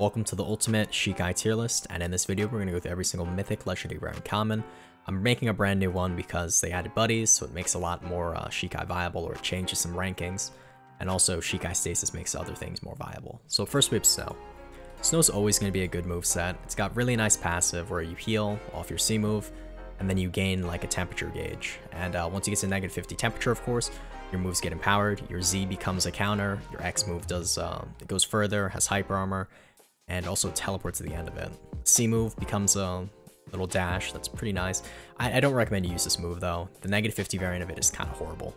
Welcome to the ultimate Shikai tier list, and in this video we're going to go through every single mythic, legendary, rare, and common. I'm making a brand new one because they added buddies, so it makes a lot more Shikai viable, or it changes some rankings, and also Shikai stasis makes other things more viable. So first we have Snow. Snow's always going to be a good move set. It's got really nice passive where you heal off your C move, and then you gain like a temperature gauge. And once you get to negative 50 temperature, of course, your moves get empowered, your Z becomes a counter, your X move does it goes further, has hyper armor, and also teleports to the end of it. C move becomes a little dash. That's pretty nice. I don't recommend you use this move though. The negative 50 variant of it is kind of horrible.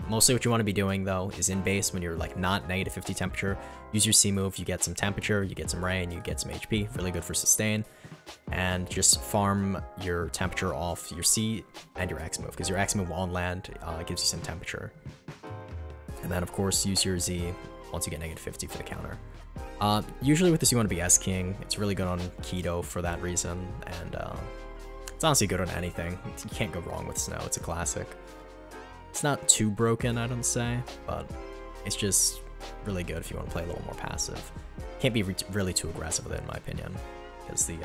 Mostly what you want to be doing though is in base when you're like not negative 50 temperature, use your C move, you get some temperature, you get some ray, and you get some HP, really good for sustain, and just farm your temperature off your C and your X move, because your X move on land gives you some temperature. And then of course use your Z once you get negative 50 for the counter. Usually with this you want to be S-King. It's really good on keto for that reason, and it's honestly good on anything. You can't go wrong with Snow. It's a classic. It's not too broken, I don't say, but it's just really good if you want to play a little more passive. Can't be really too aggressive with it, in my opinion, because the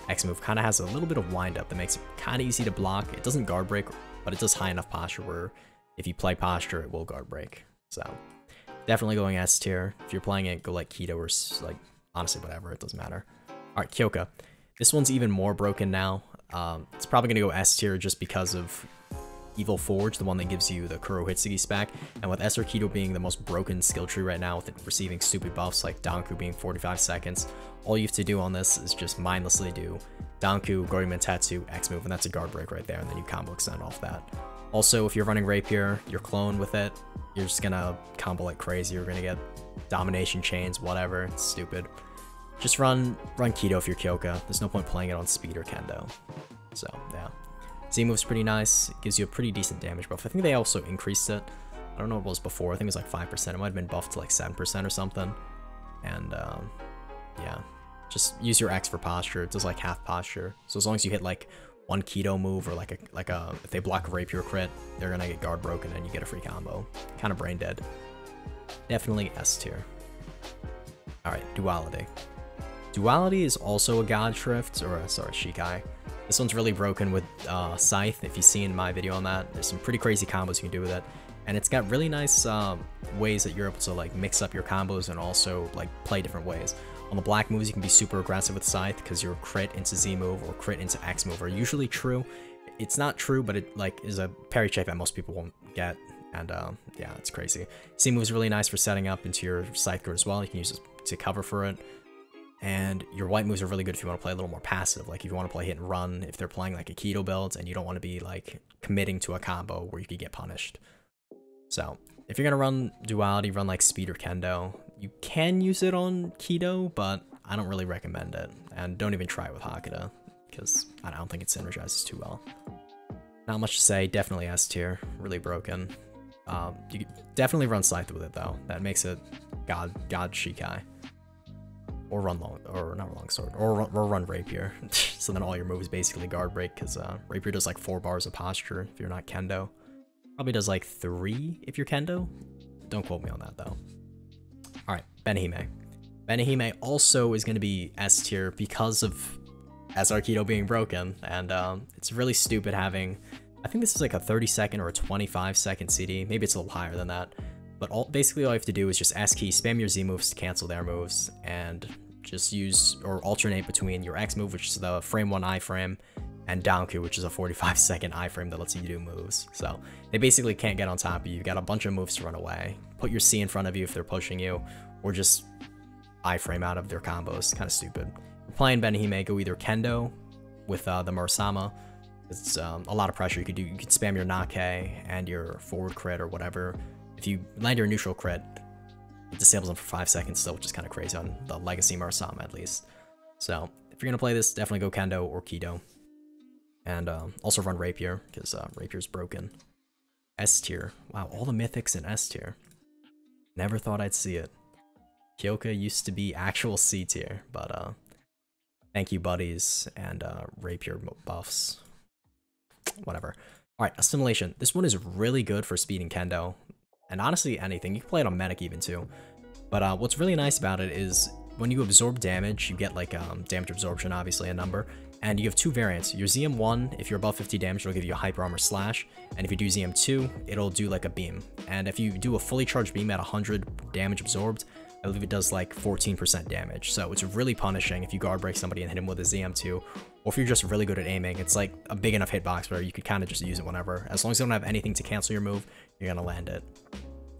X move kind of has a little bit of wind up that makes it kind of easy to block. It doesn't guard break, but it does high enough posture where if you play posture, it will guard break. So definitely going S tier. If you're playing it, go like keto or like honestly whatever, it doesn't matter. Alright, Kyoka. This one's even more broken now. It's probably gonna go S tier just because of Evil Forge, the one that gives you the Kuro Hitsugi spec, and with S or Keto being the most broken skill tree right now, with it receiving stupid buffs like Danku being 45 seconds, all you have to do on this is just mindlessly do Danku, Goryumen Tetsu, X move, and that's a guard break right there, and then you combo extend off that. Also, if you're running Rapier, your clone with it, you're just gonna combo like crazy. You're gonna get domination chains, whatever. It's stupid. Just run Keto if you're Kyoka. There's no point playing it on speed or Kendo. So yeah, Z move's pretty nice. It gives you a pretty decent damage buff. I think they also increased it. I don't know what it was before. I think it was like 5%. It might have been buffed to like 7% or something. And yeah, just use your X for posture. It does like half posture. So as long as you hit like one keto move, or like a if they block a rapier crit, they're gonna get guard broken and you get a free combo. Kind of brain dead. Definitely S tier. Alright, Duality. Duality is also a God Shrift, or sorry, Shikai. This one's really broken with Scythe. If you've seen my video on that, there's some pretty crazy combos you can do with it. And it's got really nice ways that you're able to like mix up your combos and also like play different ways. On the black moves, you can be super aggressive with Scythe because your crit into Z move or crit into X move are usually true. It's not true, but it like is a parry check that most people won't get, and yeah, it's crazy. C move is really nice for setting up into your Scythe guard as well. You can use it to cover for it. And your white moves are really good if you want to play a little more passive, like if you want to play hit and run, if they're playing like a keto build and you don't want to be like committing to a combo where you could get punished. So if you're gonna run Duality, run like speed or Kendo. You can use it on keto, but I don't really recommend it. And don't even try it with Hakuda, because I don't think it synergizes too well. Not much to say, definitely S tier, really broken. You could definitely run Scythe with it though. That makes it God Shikai. Or run not Longsword, or run Rapier. So then all your moves basically guard break, because Rapier does like 4 bars of posture if you're not Kendo. Probably does like 3 if you're Kendo. Don't quote me on that though. Alright, Benihime. Benihime also is going to be S tier because of SR Keto being broken, and it's really stupid having, I think this is like a 30-second or a 25-second CD, maybe it's a little higher than that, but basically all you have to do is just S key, spam your Z moves to cancel their moves, and just use or alternate between your X move, which is the frame 1 iframe, and Danku, which is a 45-second iframe that lets you do moves. So they basically can't get on top of you. You've got a bunch of moves to run away. Put your C in front of you if they're pushing you, or just iframe out of their combos. Kind of stupid. If you're playing Benihime, go either Kendo with the Murasama. It's a lot of pressure. You could spam your Nake and your forward crit or whatever. If you land your neutral crit, it disables them for 5 seconds still, which is kind of crazy on the Legacy Murasama at least. So if you're gonna play this, definitely go Kendo or Keto. And also run Rapier, because Rapier's broken. S tier. Wow, all the mythics in S tier. Never thought I'd see it. Kyoka used to be actual C tier, but thank you buddies and Rapier buffs. Whatever. Alright, Assimilation. This one is really good for speed and Kendo. And honestly, anything. You can play it on Medic even too. But what's really nice about it is when you absorb damage, you get like damage absorption, obviously a number, and you have two variants. Your ZM1, if you're above 50 damage, it'll give you a hyper armor slash, and if you do ZM2, it'll do like a beam. And if you do a fully charged beam at 100 damage absorbed, I believe it does like 14% damage. So it's really punishing if you guard break somebody and hit him with a ZM2, or if you're just really good at aiming. It's like a big enough hitbox where you could kind of just use it whenever. As long as you don't have anything to cancel your move, you're gonna land it.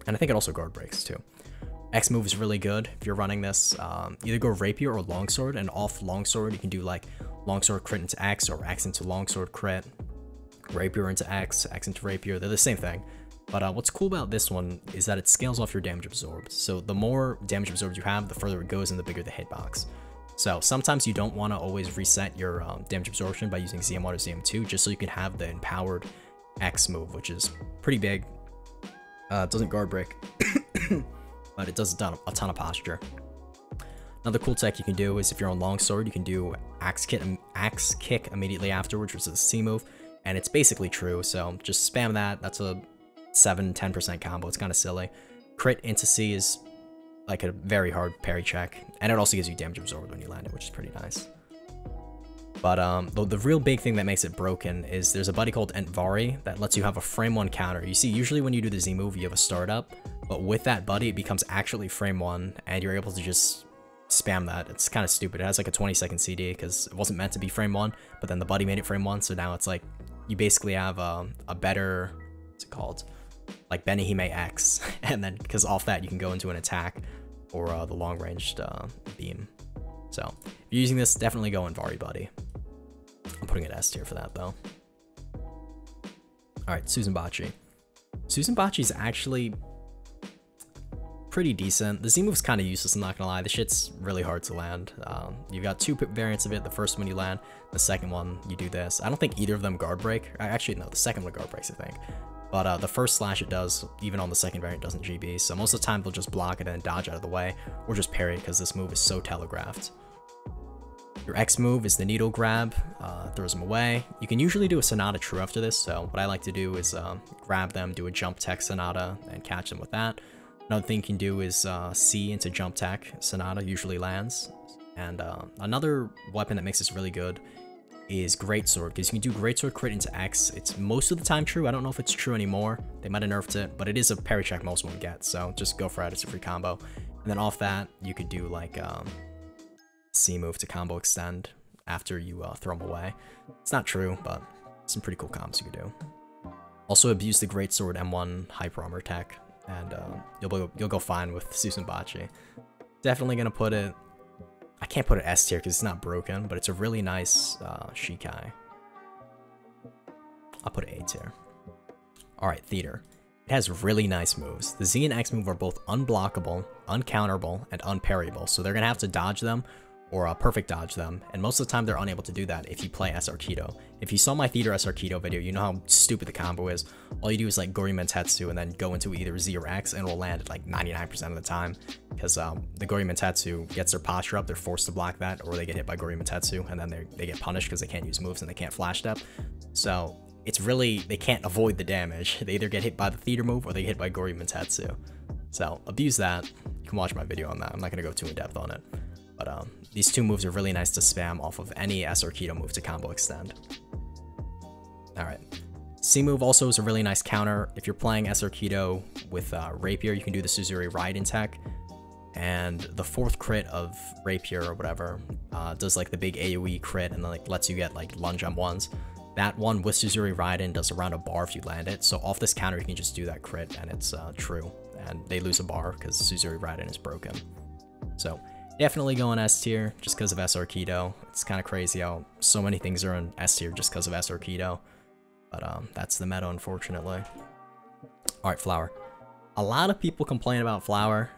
And I think it also guard breaks too. X move is really good if you're running this. Either go Rapier or Longsword, and off Longsword you can do like Longsword crit into X or X into Longsword crit, Rapier into X, X into Rapier. They're the same thing. But what's cool about this one is that it scales off your damage absorbed. So the more damage absorbed you have, the further it goes and the bigger the hitbox. So sometimes you don't want to always reset your damage absorption by using ZM1 or ZM2, just so you can have the empowered X move, which is pretty big. It doesn't guard break, but it does a ton of posture. Another cool tech you can do is if you're on Longsword, you can do Axe Kick immediately afterwards, which is a C move, and it's basically true, so just spam that. That's a 7-10% combo. It's kind of silly. Crit into C is like a very hard parry check, and it also gives you damage absorbed when you land it, which is pretty nice. But the real big thing that makes it broken is there's a buddy called Entvari that lets you have a frame 1 counter. You see, usually when you do the Z move, you have a startup, but with that buddy, it becomes actually frame 1, and you're able to just spam that. It's kind of stupid. It has like a 20-second CD because it wasn't meant to be frame 1, but then the buddy made it frame 1, so now it's like you basically have a better, what's it called? Like Benihime X, and then because off that you can go into an attack or the long-ranged beam. So if you're using this, definitely go Entvari buddy. I'm putting it S tier for that though. Alright, Susanbachi. Susanbachi is actually pretty decent. The Z move's kind of useless, I'm not gonna lie. The shit's really hard to land. You've got two variants of it. The first one you land, the second one you do this. I don't think either of them guard break. Actually, no, the second one guard breaks, I think. But the first slash it does, even on the second variant, doesn't GB. So most of the time they'll just block it and dodge out of the way, or just parry because this move is so telegraphed. Your X move is the needle grab, throws them away. You can usually do a Sonata True after this, so what I like to do is grab them, do a jump tech Sonata, and catch them with that. Another thing you can do is C into jump tech Sonata, usually lands. And another weapon that makes this really good is Greatsword, because you can do Greatsword crit into X. It's most of the time true. I don't know if it's true anymore. They might have nerfed it, but it is a parry check most won't get, so just go for it. It's a free combo. And then off that, you could do like C move to combo extend after you throw them away. It's not true, but some pretty cool combos you could do. Also abuse the Greatsword M1 hyper armor tech, and you'll go fine with Susanbachi. Definitely gonna put it. I can't put it S tier because it's not broken, but it's a really nice Shikai. I'll put it A tier. Alright, Theater. It has really nice moves. The Z and X move are both unblockable, uncounterable, and unparryable, so they're going to have to dodge them or perfect dodge them, and most of the time they're unable to do that if you play SR Kido. If you saw my Theater SR Kido video, you know how stupid the combo is. All you do is like Gori Mentetsu and then go into either Z or X, and it'll land at like 99% of the time, because the Gori Mentetsu gets their posture up, they're forced to block that, or they get hit by Gori Mentetsu, and then they get punished because they can't use moves and they can't flash step. So it's really, they can't avoid the damage. They either get hit by the Theater move or they get hit by Gori Mentetsu. So abuse that. You can watch my video on that. I'm not going to go too in depth on it. But these two moves are really nice to spam off of any SR Kido move to combo extend. Alright. C move also is a really nice counter. If you're playing SR Kido with Rapier, you can do the Suzuri Raiden tech. And the fourth crit of Rapier or whatever does like the big AoE crit and then like lets you get like lunge M1s. That one with Suzuri Raiden does around a bar if you land it. So off this counter, you can just do that crit and it's true. And they lose a bar because Suzuri Raiden is broken. So definitely going S tier just because of SR Kido. It's kind of crazy how so many things are in S tier just because of SR Kido. But that's the meta, unfortunately. Alright, Flower. A lot of people complain about Flower.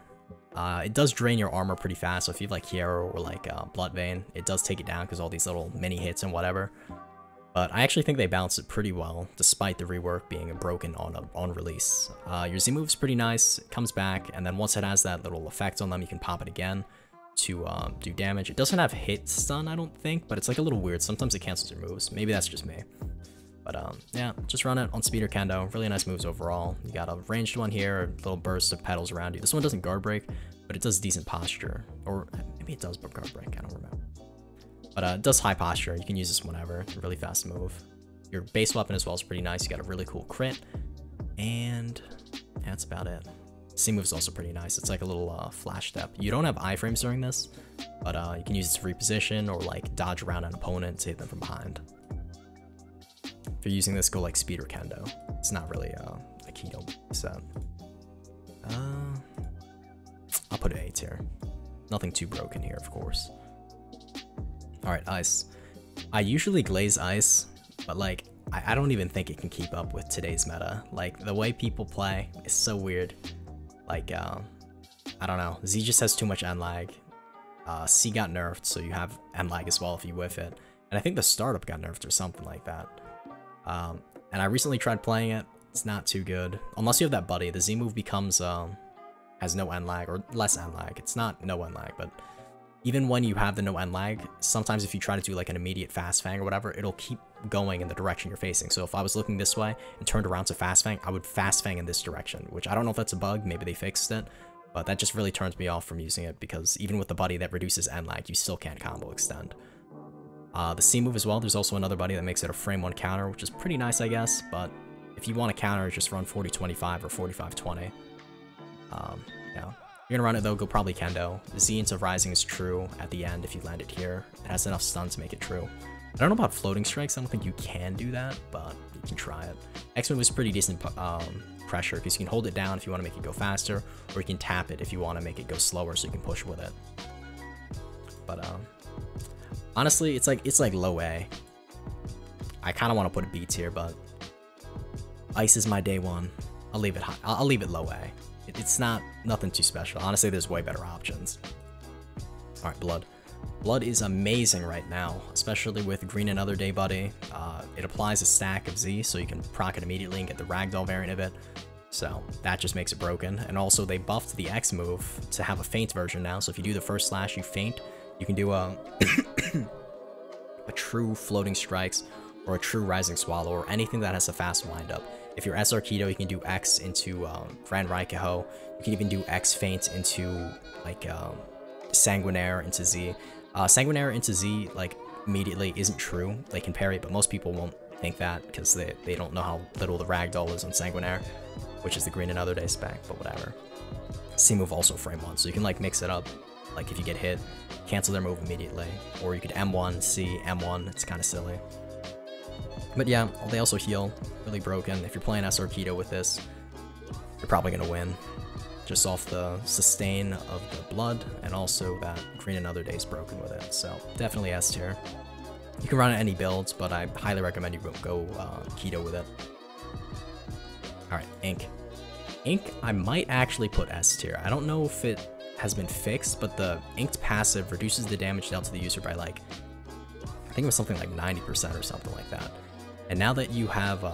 It does drain your armor pretty fast, so if you have like Hero or like Bloodvein, it does take it down because all these little mini hits and whatever. But I actually think they balance it pretty well, despite the rework being broken on release. Your Z move is pretty nice, it comes back, and then once it has that little effect on them, you can pop it again to do damage. It doesn't have hit stun, I don't think, but it's like a little weird. Sometimes it cancels your moves. Maybe that's just me. But yeah, just run it on speed or kendo. Really nice moves overall. You got a ranged one here, a little burst of petals around you. This one doesn't guard break, but it does decent posture. Or maybe it does guard break, I don't remember. But it does high posture. You can use this whenever. Really fast move. Your base weapon as well is pretty nice. You got a really cool crit. And yeah, that's about it. C move is also pretty nice. It's like a little flash step. You don't have iframes during this, but you can use it to reposition or like dodge around an opponent to hit them from behind. If you're using this, go like speed or kendo. It's not really a keto set. I'll put an A tier. Nothing too broken here, of course. Alright, ice. I usually glaze ice, but like, I don't even think it can keep up with today's meta. Like, the way people play is so weird. Like, I don't know. Z just has too much end lag. C got nerfed, so you have end lag as well if you whiff it. And I think the startup got nerfed or something like that. And I recently tried playing it. It's not too good. Unless you have that buddy, the Z move becomes, has no end lag, or less end lag. It's not no end lag, but even when you have the no end lag, sometimes if you try to do like an immediate fast fang or whatever, it'll keep going in the direction you're facing. So if I was looking this way and turned around to fast fang, I would fast fang in this direction, which I don't know if that's a bug, maybe they fixed it, but that just really turns me off from using it because even with the buddy that reduces end lag, you still can't combo extend. The C move as well, there's also another buddy that makes it a frame 1 counter, which is pretty nice, I guess, but if you want to counter, just run 40-25 or 45-20. Yeah. You're gonna run it though, go probably kendo. Z into rising is true at the end if you land it here. It has enough stun to make it true. I don't know about floating strikes, I don't think you can do that, but you can try it. X move is pretty decent pressure because you can hold it down if you want to make it go faster, or you can tap it if you want to make it go slower so you can push with it. But honestly, it's like low A. I kind of want to put a B tier, but ice is my day one. I'll leave it high. I'll leave it low A. It's not nothing too special. Honestly, there's way better options. All right, blood. Blood is amazing right now, especially with green another day buddy. It applies a stack of Z, so you can proc it immediately and get the ragdoll variant of it. So that just makes it broken. And also they buffed the X move to have a feint version now. So if you do the first slash, you feint. You can do a true floating strikes or a true rising swallow or anything that has a fast windup. If you're SR Keto, you can do X into Grand Raikaho. You can even do X feint into like Sanguinaire into Z. Sanguinaire into Z like immediately isn't true. They can parry, but most people won't think that because they don't know how little the ragdoll is on Sanguinaire, which is the green another day spec, but whatever. C move also frame 1, so you can like mix it up. Like if you get hit, cancel their move immediately, or you could M1, C, M1. It's kind of silly. But yeah, they also heal, really broken. If you're playing SR Keto with this, you're probably going to win. Just off the sustain of the blood, and also that green another day is broken with it. So definitely S tier. You can run any builds, but I highly recommend you go Keto with it. Alright, Ink. Ink, I might actually put S tier. I don't know if it has been fixed, but the Inked passive reduces the damage dealt to the user by like, I think it was something like 90% or something like that. And now that you have,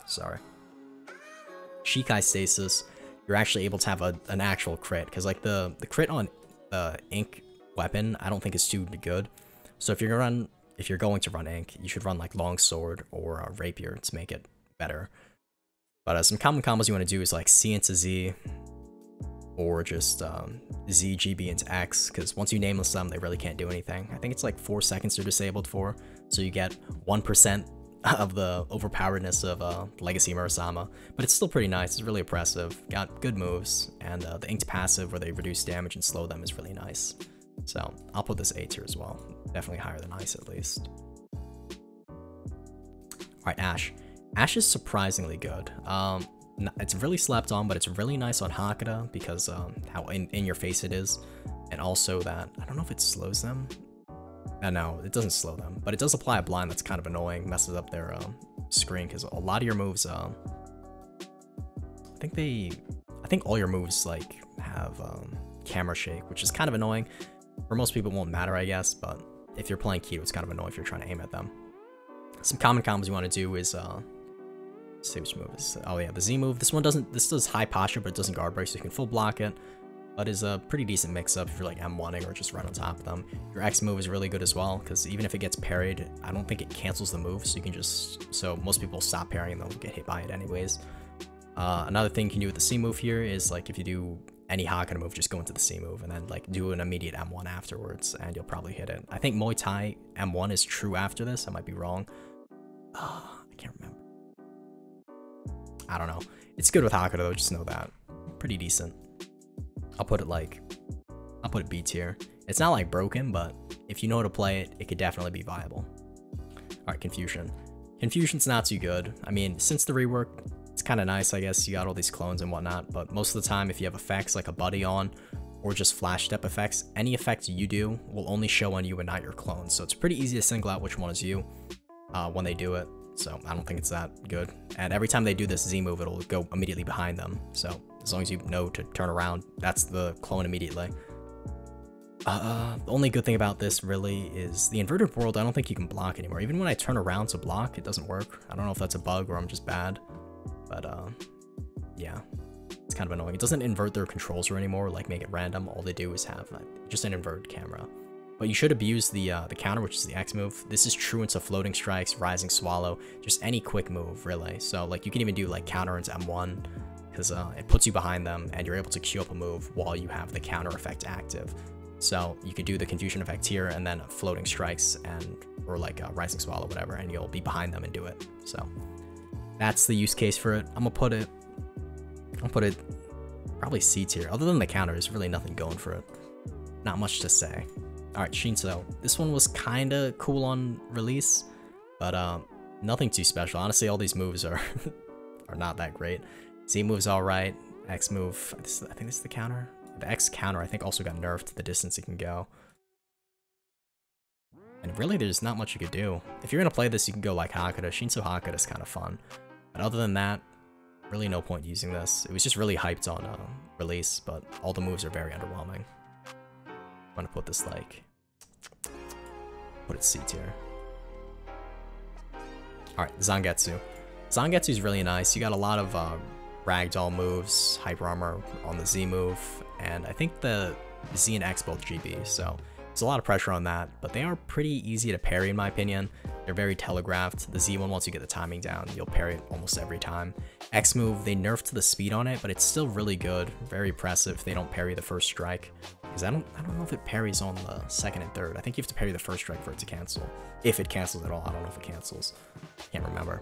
sorry, Shikai Stasis, you're actually able to have an actual crit, because like the crit on Ink weapon, I don't think is too good. So if you're going to run Ink, you should run like Longsword or Rapier to make it better. But some common combos you want to do is like C into Z, or just Z, GB into X, because once you nameless them, they really can't do anything. I think it's like 4 seconds they're disabled for, so you get 1% of the overpoweredness of Legacy Murasama, but it's still pretty nice. It's really oppressive, got good moves, and the Inked passive where they reduce damage and slow them is really nice. So I'll put this A tier as well, definitely higher than Ice at least. Alright, Ash. Ash is surprisingly good. It's really slept on, but it's really nice on Hakata because how in your face it is, and also that I don't know if it slows them. No, it doesn't slow them, but it does apply a blind that's kind of annoying, messes up their screen because a lot of your moves, I think all your moves like have camera shake, which is kind of annoying. For most people, it won't matter, I guess, but if you're playing Keto, it's kind of annoying if you're trying to aim at them. Some common combos you want to do is let's see which move is. Oh yeah, the Z move. This does high posture, but it doesn't guard break, so you can full block it. But is a pretty decent mix-up if you're like M1ing or just right on top of them. Your X move is really good as well, because even if it gets parried, I don't think it cancels the move, so you can just, so most people stop parrying and they'll get hit by it anyways. Another thing you can do with the C move here is like if you do any Hakata move, just go into the C move, and then like do an immediate M1 afterwards, and you'll probably hit it. I think Muay Thai M1 is true after this. I might be wrong. I can't remember. I don't know. It's good with Hakata though, just know that. Pretty decent. I'll put it B tier. It's not like broken, but if you know how to play it, it could definitely be viable. Alright, Confusion. Confusion's not too good. I mean, since the rework, it's kind of nice, I guess. You got all these clones and whatnot, but most of the time, if you have effects like a buddy on, or just flash step effects, any effects you do will only show on you and not your clones. So it's pretty easy to single out which one is you when they do it. So I don't think it's that good. And every time they do this Z move, it'll go immediately behind them. So as long as you know to turn around, that's the clone immediately. The only good thing about this really is the inverted world. I don't think you can block anymore. Even when I turn around to block, it doesn't work. I don't know if that's a bug or I'm just bad, but yeah, it's kind of annoying. It doesn't invert their controls or anymore, like make it random. All they do is have just an inverted camera. But you should abuse the counter, which is the X move. This is true into floating strikes, rising swallow, just any quick move really. So like you can even do like counter into M1 because it puts you behind them and you're able to queue up a move while you have the counter effect active. So you could do the confusion effect here and then floating strikes or like a rising swallow, whatever, and you'll be behind them and do it. So that's the use case for it. I'll put it probably C tier. Other than the counter, there's really nothing going for it. Not much to say. All right, Shinso. This one was kind of cool on release, but nothing too special. Honestly, all these moves are are not that great. Z move's all right. X move, I think this is the counter. The X counter, I think, also got nerfed to the distance it can go. And really, there's not much you could do. If you're going to play this, you can go like Hakata. Shinso Hakata is kind of fun. But other than that, really no point using this. It was just really hyped on release, but all the moves are very underwhelming. I'm going to put this like... put it C tier. Alright, Zangetsu. Zangetsu is really nice. You got a lot of ragdoll moves, hyper armor on the Z move, and I think the Z and X both GB, so there's a lot of pressure on that, but they are pretty easy to parry in my opinion. They're very telegraphed. The Z one, once you get the timing down, you'll parry it almost every time. X move, they nerfed the speed on it, but it's still really good, very impressive if they don't parry the first strike, because I don't know if it parries on the second and third. I think you have to parry the first strike for it to cancel. If it cancels at all, I don't know if it cancels. Can't remember.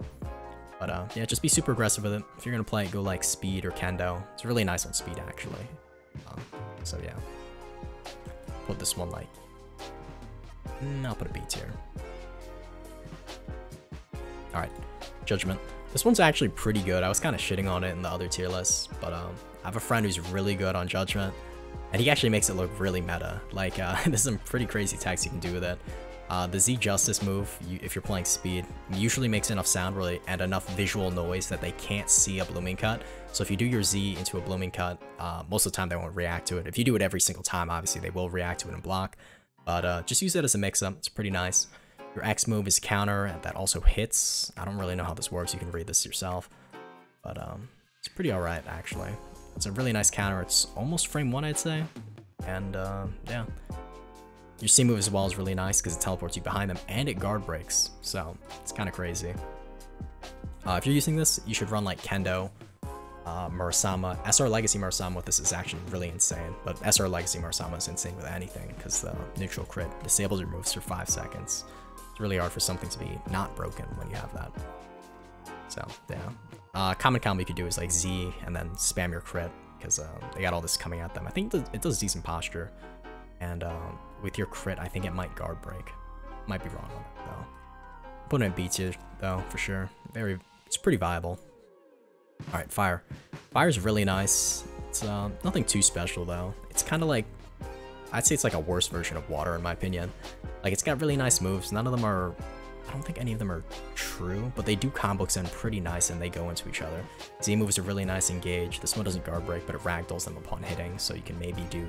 But yeah, just be super aggressive with it. If you're gonna play it, go like speed or kendo. It's really nice on speed actually. So yeah, put this one like, I'll put a B tier. All right, Judgment. This one's actually pretty good. I was kind of shitting on it in the other tier list, but I have a friend who's really good on Judgment, and he actually makes it look really meta. Like there's some pretty crazy attacks you can do with it. The Z Justice move, if you're playing speed, usually makes enough sound really and enough visual noise that they can't see a blooming cut. So if you do your Z into a blooming cut, most of the time they won't react to it. If you do it every single time, obviously they will react to it and block. But just use it as a mix-up. It's pretty nice. Your X move is counter that also hits. I don't really know how this works. You can read this yourself. But it's pretty alright actually. It's a really nice counter. It's almost frame 1, I'd say. And yeah. Your C move as well is really nice because it teleports you behind them and it guard breaks, so it's kind of crazy. If you're using this, you should run like Kendo, Murasama. SR Legacy Murasama with this is actually really insane, but SR Legacy Murasama is insane with anything because the neutral crit disables your moves for 5 seconds. It's really hard for something to be not broken when you have that. So yeah. Common combo you could do is like Z and then spam your crit because they got all this coming at them. I think it does decent posture. And with your crit, I think it might guard break. Might be wrong on it though. Put it in B tier though, for sure. It's pretty viable. All right, Fire. Fire's really nice. It's nothing too special though. It's kind of like, I'd say it's like a worse version of Water in my opinion. Like it's got really nice moves. None of them are, I don't think any of them are true, but they do combo extend pretty nice and they go into each other. Z moves are really nice engage. This one doesn't guard break, but it ragdolls them upon hitting, so you can maybe do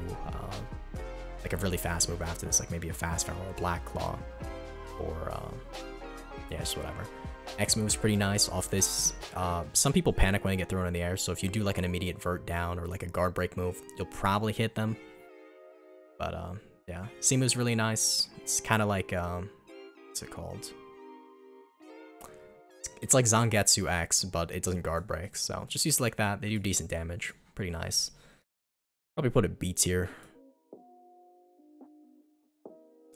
like a really fast move after this, like maybe a fast foul or a black claw, or yeah, just whatever. X move's pretty nice off this. Some people panic when they get thrown in the air, so if you do like an immediate vert down or like a guard break move, you'll probably hit them. But yeah, C move's really nice. It's kind of like what's it called? It's like Zangetsu X, but it doesn't guard break, so just use it like that. They do decent damage, pretty nice. Probably put it B tier.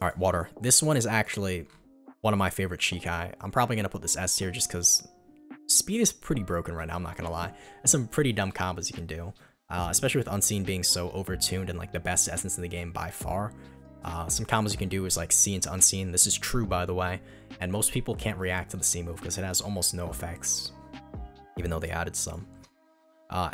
Alright, water. This one is actually one of my favorite Shikai. I'm probably going to put this S tier just because speed is pretty broken right now, I'm not going to lie. There's some pretty dumb combos you can do. Especially with Unseen being so overtuned and like the best essence in the game by far. Some combos you can do is like C into Unseen. This is true, by the way. And most people can't react to the C move because it has almost no effects. Even though they added some.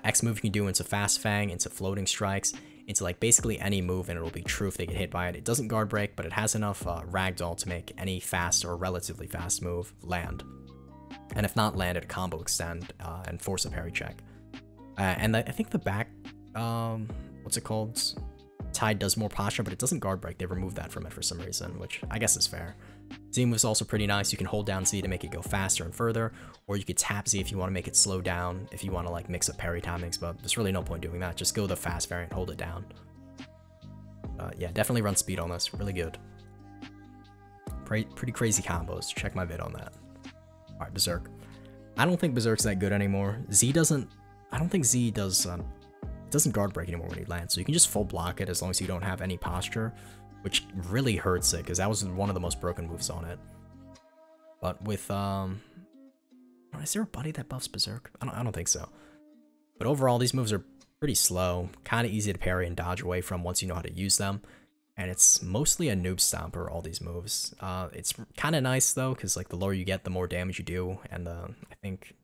X move you can do into Fast Fang, into Floating Strikes, into like basically any move, and it'll be true if they get hit by it. It doesn't guard break, but it has enough ragdoll to make any fast or relatively fast move land. And if not land, it combo extend and force a parry check. And I think the back, what's it called? Tide does more posture, but it doesn't guard break. They removed that from it for some reason, which I guess is fair. Z move is also pretty nice. You can hold down Z to make it go faster and further, or you could tap Z if you want to make it slow down, if you want to like mix up parry timings, but there's really no point doing that. Just go the fast variant, hold it down. Yeah, definitely run speed on this. Really good. Pretty crazy combos. Check my vid on that. Alright, Berserk. I don't think Berserk's that good anymore. I don't think Z does, it doesn't guard break anymore when he lands, so you can just full block it as long as you don't have any posture, which really hurts it, because that was one of the most broken moves on it. But with, is there a buddy that buffs Berserk? I don't think so. But overall, these moves are pretty slow, kind of easy to parry and dodge away from once you know how to use them. And it's mostly a noob stomper, all these moves. It's kind of nice, though, because like the lower you get, the more damage you do, and I think...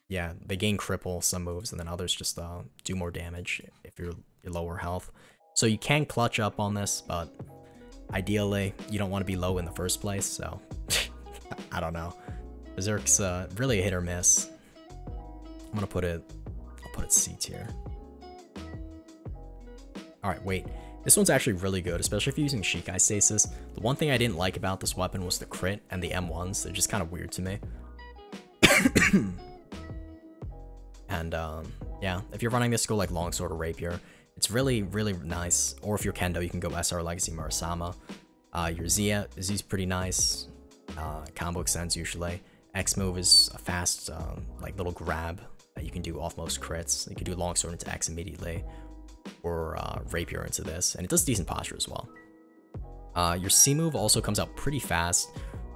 yeah, they gain cripple some moves, and then others just do more damage if you're lower health. So you can clutch up on this, but ideally you don't want to be low in the first place. So I don't know. Berserk's really a hit or miss. I'll put it C tier. All right, wait. This one's actually really good, especially if you're using Shikai Stasis. The one thing I didn't like about this weapon was the crit and the M1s. They're just kind of weird to me. And yeah, if you're running this, go like Longsword or Rapier. It's really, really nice. Or if you're Kendo, you can go SR Legacy Murasama. Your Z's pretty nice. Combo extends usually. X move is a fast, like little grab that you can do off most crits. You can do Longsword into X immediately, or Rapier into this, and it does decent posture as well. Your C move also comes out pretty fast.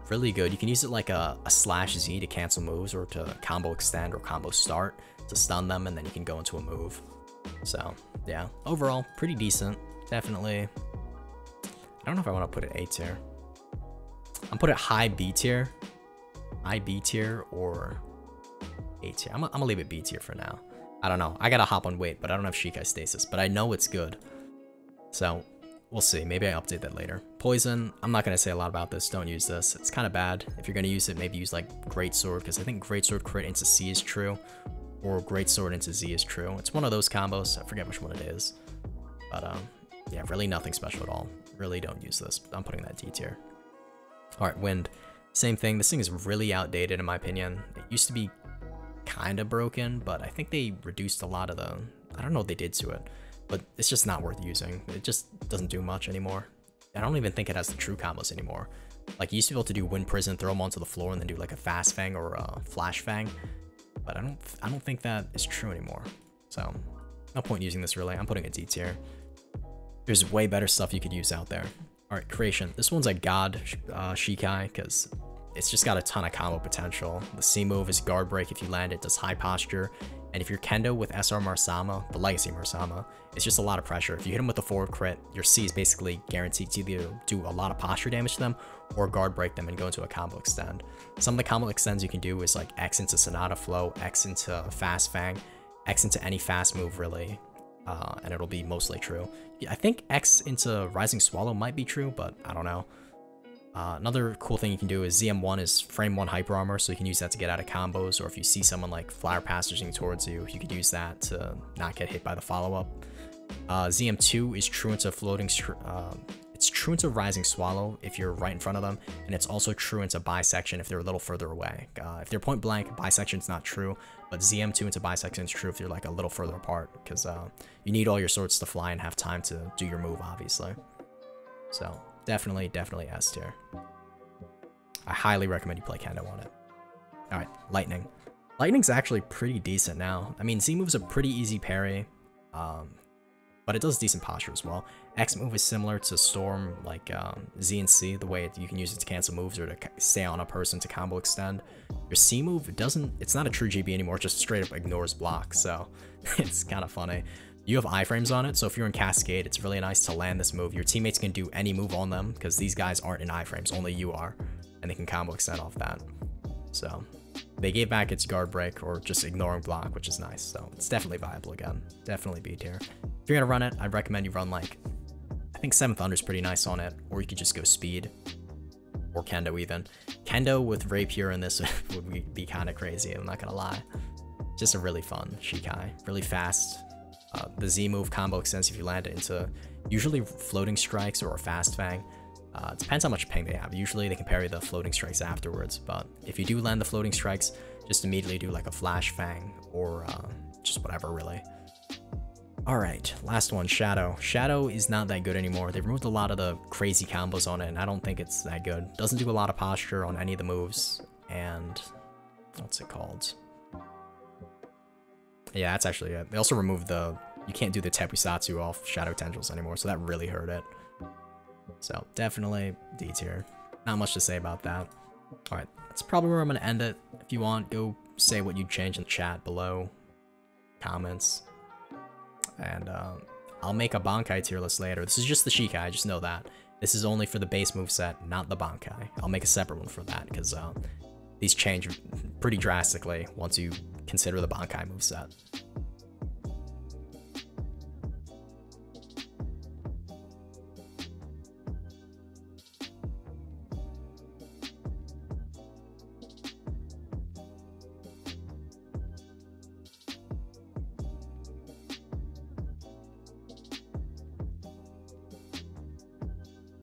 Really good. You can use it like a slash Z to cancel moves, or to combo extend or combo start to stun them, and then you can go into a move. So yeah, overall pretty decent. Definitely. I don't know if I want to put it A tier. I'm put it high B tier, or A tier. I'm gonna leave it B tier for now. I don't know. I gotta hop on weight, but I don't have Shikai Stasis, but I know it's good. So we'll see. Maybe I update that later. Poison, I'm not going to say a lot about this. Don't use this. It's kind of bad. If you're going to use it, maybe use like Greatsword, because I think Greatsword crit into C is true, or Greatsword into Z is true. It's one of those combos. I forget which one it is. But yeah, really nothing special at all. Really don't use this. I'm putting that D tier. Alright, Wind. Same thing. This thing is really outdated in my opinion. It used to be kind of broken, but I think they reduced a lot of the... I don't know what they did to it. But it's just not worth using. It just doesn't do much anymore. I don't even think it has the true combos anymore. Like, you used to be able to do Wind Prison, throw them onto the floor, and then do like a Fast Fang or a Flash Fang. But I don't think that is true anymore. So, no point using this really. I'm putting a D tier. There's way better stuff you could use out there. Alright, Creation. This one's a god Shikai, because it's just got a ton of combo potential. The C move is guard break if you land it, does high posture. And if you're Kendo with SR Marsama, the Legacy Marsama, it's just a lot of pressure. If you hit him with a forward crit, your C is basically guaranteed to either do a lot of posture damage to them or guard break them and go into a combo extend. Some of the combo extends you can do is like X into Sonata Flow, X into Fast Fang, X into any fast move really, and it'll be mostly true. I think X into Rising Swallow might be true, but I don't know. Another cool thing you can do is ZM1 is frame 1 hyper armor, so you can use that to get out of combos, or if you see someone like flower passaging towards you, you could use that to not get hit by the follow-up. ZM2 is true into it's true into Rising Swallow if you're right in front of them, and it's also true into Bisection if they're a little further away. If they're point blank, Bisection's not true, but ZM2 into Bisection is true if you're like a little further apart, because you need all your swords to fly and have time to do your move, obviously. So definitely S tier. I highly recommend you play Kendo on it. Alright, Lightning. Lightning's actually pretty decent now. I mean, Z move's a pretty easy parry, but but it does decent posture as well. X move is similar to Storm, like Z and C, the way you can use it to cancel moves or to stay on a person to combo extend. Your C move, it's not a true GB anymore, it just straight up ignores block, so it's kind of funny. You have iframes on it, so if you're in Cascade, it's really nice to land this move. Your teammates can do any move on them, because these guys aren't in iframes, only you are, and they can combo extend off that. So they gave back its guard break, or just ignoring block, which is nice, so it's definitely viable again. Definitely B tier. If you're gonna run it, I'd recommend you run like, I think 7th Under's pretty nice on it, or you could just go speed, or Kendo even. Kendo with Rapier in this would be kind of crazy, I'm not gonna lie. Just a really fun Shikai, really fast. The Z move combo extends if you land it into usually floating strikes or a fast fang. It depends how much ping they have. Usually they can parry the floating strikes afterwards, but if you do land the floating strikes, just immediately do like a flash fang or just whatever really. Alright, last one, Shadow. Shadow is not that good anymore. They've removed a lot of the crazy combos on it, and I don't think it's that good. Doesn't do a lot of posture on any of the moves, and what's it called? Yeah, that's actually it. They also removed you can't do the Tepusatsu off Shadow Tendrils anymore, so that really hurt it. So definitely D tier. Not much to say about that. Alright, that's probably where I'm going to end it. If you want, go say what you'd change in the chat below. Comments. And I'll make a Bankai tier list later. This is just the Shikai, just know that. This is only for the base moveset, not the Bankai. I'll make a separate one for that, because these change pretty drastically once you consider the Bankai moveset.